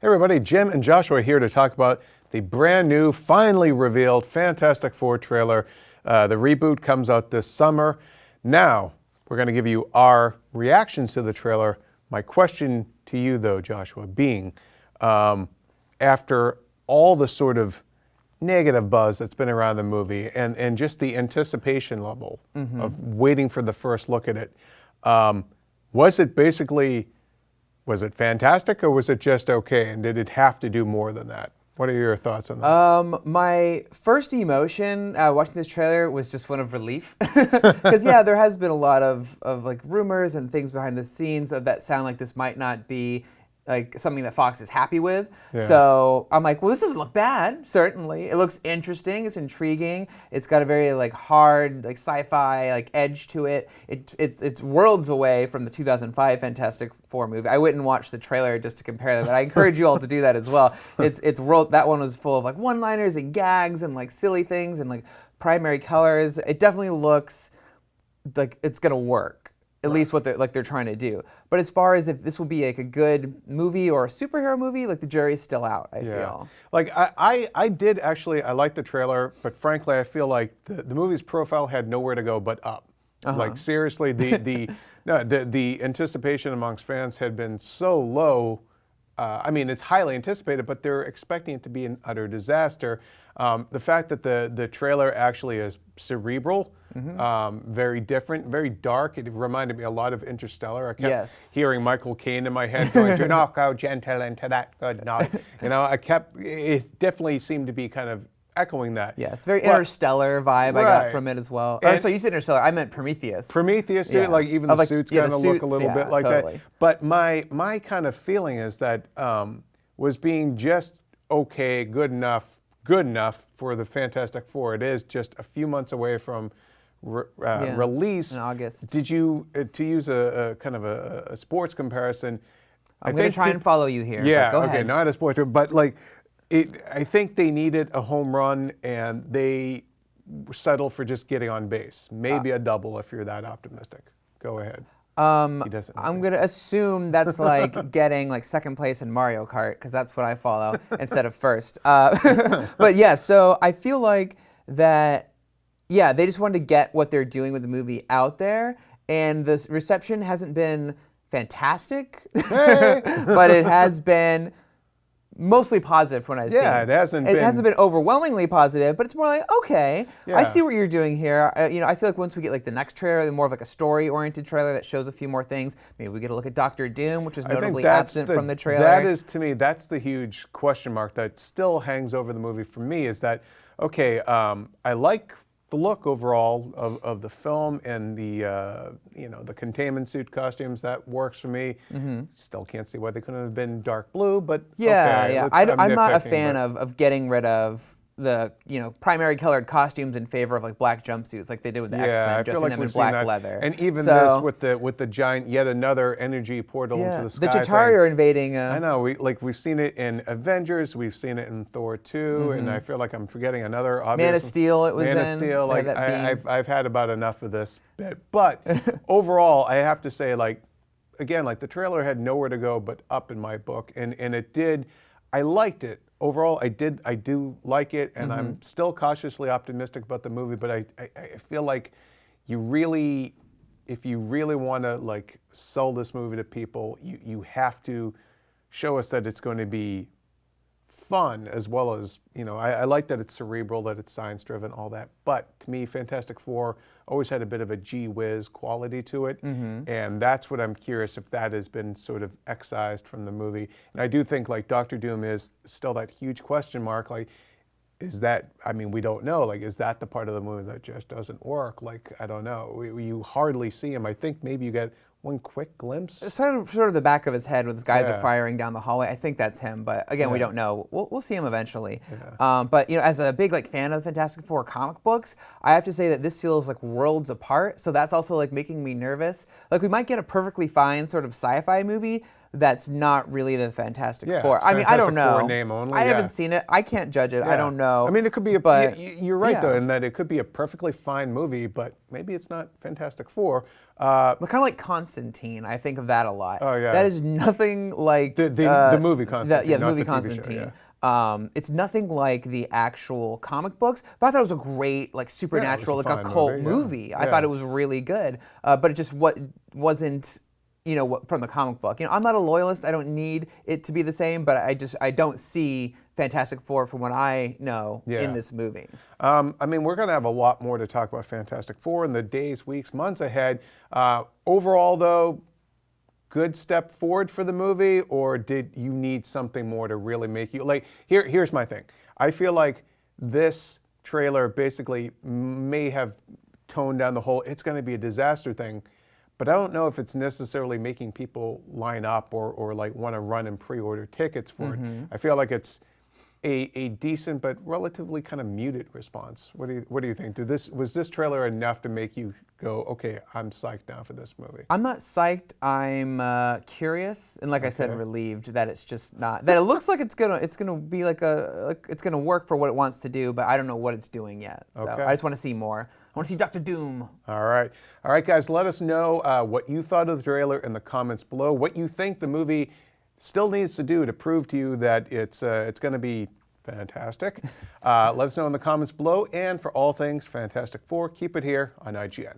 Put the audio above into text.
Hey everybody, Jim and Joshua here to talk about the brand new, finally revealed Fantastic Four trailer. The reboot comes out this summer. Now, we're going to give you our reactions to the trailer. My question to you though, Joshua, being, after all the sort of negative buzz that's been around the movie and just the anticipation level of waiting for the first look at it, was it fantastic or was it just okay? And did it have to do more than that? What are your thoughts on that? My first emotion watching this trailer was just one of relief. Because yeah, there has been a lot of like rumors and things behind the scenes that sound like this might not be like something that Fox is happy with. Yeah. So I'm like, well, this doesn't look bad, certainly. It looks interesting, it's intriguing. It's got a very like hard, like sci-fi like edge to it. It's worlds away from the 2005 Fantastic Four movie. I wouldn't watch the trailer just to compare them, but I encourage you all to do that as well. That one was full of like one-liners and gags and like silly things and like primary colors. It definitely looks like it's gonna work. At least what they're trying to do. But as far as if this will be like a good movie or a superhero movie, like the jury's still out, I feel. Like I did actually, I liked the trailer, but frankly I feel like the movie's profile had nowhere to go but up. Like seriously, the anticipation amongst fans had been so low. I mean, it's highly anticipated, but they're expecting it to be an utter disaster. The fact that the trailer actually is cerebral, very different, very dark. It reminded me a lot of Interstellar. I kept hearing Michael Caine in my head going, "Do not go gentle into that good night." You know, it definitely seemed to be kind of echoing that. Yes, very Interstellar vibe I got from it as well. So you said Interstellar, I meant Prometheus. Prometheus, like even the suits kind of look a little bit like that. But my kind of feeling is that was being just okay, good enough for the Fantastic Four. It is just a few months away from release in August. Did you, to use a kind of a sports comparison? I'm going to try and follow you here. Yeah, go okay, ahead. not a sports, but like. I think they needed a home run, and they settled for just getting on base. Maybe a double if you're that optimistic. Go ahead. I'm going to assume that's like getting like second place in Mario Kart, because that's what I follow, instead of first. But yeah, so I feel like that, yeah, they just wanted to get what they're doing with the movie out there, and the reception hasn't been fantastic, but it has been mostly positive from what I've seen. Yeah, it hasn't been overwhelmingly positive, but it's more like, okay, I see what you're doing here. You know, I feel like once we get like the next trailer, more of like a story-oriented trailer that shows a few more things. Maybe we get a look at Doctor Doom, which is notably absent from the trailer. That is, to me, that's the huge question mark that still hangs over the movie for me, is that, okay, I like the look overall of the film and the the containment suit costumes. That works for me. Still can't see why they couldn't have been dark blue, but I'm not a fan of getting rid of the primary colored costumes in favor of like black jumpsuits, like they did with the X-Men, dressing them in black leather. And even this with the giant, yet another energy portal into the sky. The Chitauri are invading. I know. We've seen it in Avengers. We've seen it in Thor 2, and I feel like I'm forgetting another obvious. Man of Steel. It was Man of Steel. Like I've had about enough of this bit, but overall, I have to say, like, again, like the trailer had nowhere to go but up in my book, and it did. I liked it. Overall, I do like it, and I'm still cautiously optimistic about the movie, but I feel like if you really want to like sell this movie to people, you have to show us that it's going to be fun, as well as, I like that it's cerebral, that it's science-driven, all that. But to me, Fantastic Four always had a bit of a gee whiz quality to it, and that's what I'm curious if that has been sort of excised from the movie. And I do think like Doctor Doom is still that huge question mark. Like, is that? I mean, we don't know. Like, is that the part of the movie that just doesn't work? Like, I don't know. You hardly see him. I think maybe you get one quick glimpse. Sort of the back of his head when his guys are firing down the hallway. I think that's him, but again, we don't know. We'll see him eventually. But as a big like fan of the Fantastic Four comic books, I have to say that this feels like worlds apart. So that's also like making me nervous. Like we might get a perfectly fine sort of sci-fi movie that's not really the Fantastic Yeah, Four. it's I mean, I don't Fantastic Four know. name only, I yeah. haven't seen it. I can't judge it. I Yeah. don't know. I mean, it could be but you're right, though, yeah. in that it could be a perfectly fine movie, but maybe it's not Fantastic Four. But kind of like Constantine, I think of that a lot. Oh, yeah. That is nothing like the movie Constantine, the not movie the TV show, Constantine. yeah. It's nothing like the actual comic books, but I thought it was a great, like supernatural, like a fine cult movie, yeah. movie. I Yeah. thought it was really good, but it just wasn't, from the comic book. I'm not a loyalist. I don't need it to be the same, but I don't see Fantastic Four from what I know in this movie. I mean, we're going to have a lot more to talk about Fantastic Four in the days, weeks, months ahead. Overall, though, good step forward for the movie, or did you need something more to really make you like? Here's my thing. I feel like this trailer basically may have toned down the whole "it's going to be a disaster" thing, but I don't know if it's necessarily making people line up or like want to run and pre-order tickets for it. I feel like it's a decent but relatively kind of muted response. What do you think? Was this trailer enough to make you go, okay, I'm psyched now for this movie? I'm not psyched. I'm curious, and like I said, relieved that it's just not. That it looks like it's gonna be it's gonna work for what it wants to do, but I don't know what it's doing yet. So I just want to see more. I want to see Dr. Doom. All right, guys. Let us know what you thought of the trailer in the comments below. What you think the movie still needs to do to prove to you that it's going to be fantastic. Let us know in the comments below. And for all things Fantastic Four, keep it here on IGN.